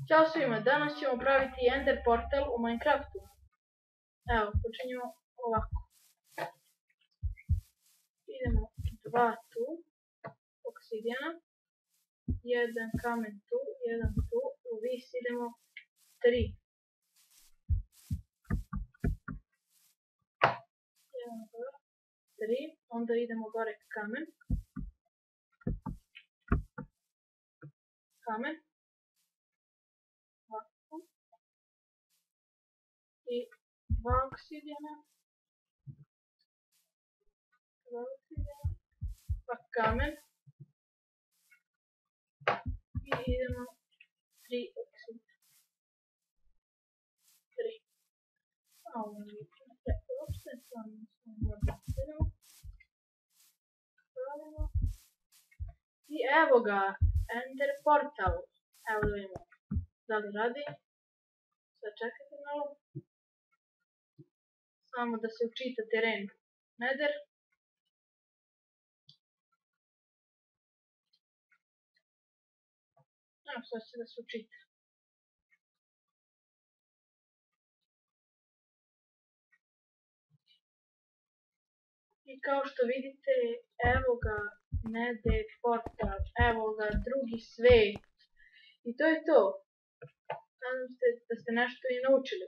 Ćao svima, danas ćemo praviti Ender portal u Minecraftu. Evo, počinjemo ovako. Idemo 2 tu, obsidijana, 1 kamen tu, 1 tu, u vis idemo 3. 1, 2, 3, onda idemo gore kamen. Kamen. Ovako. I 2 obsidijana. 2 obsidijana. Pa kamen. I idemo 3 obsidijana. 3. A ovo ne treba uopšte, samo možda idemo. Pravimo. I evo ga, Ender portal. Evo da vidimo da li radi. Sad čekajte malo. Samo da se učita teren Nether. Evo sad će da se učita. I kao što vidite, evo ga Nether portal, evo ga drugi svet. I to je to. Nadam se da ste nešto i naučili.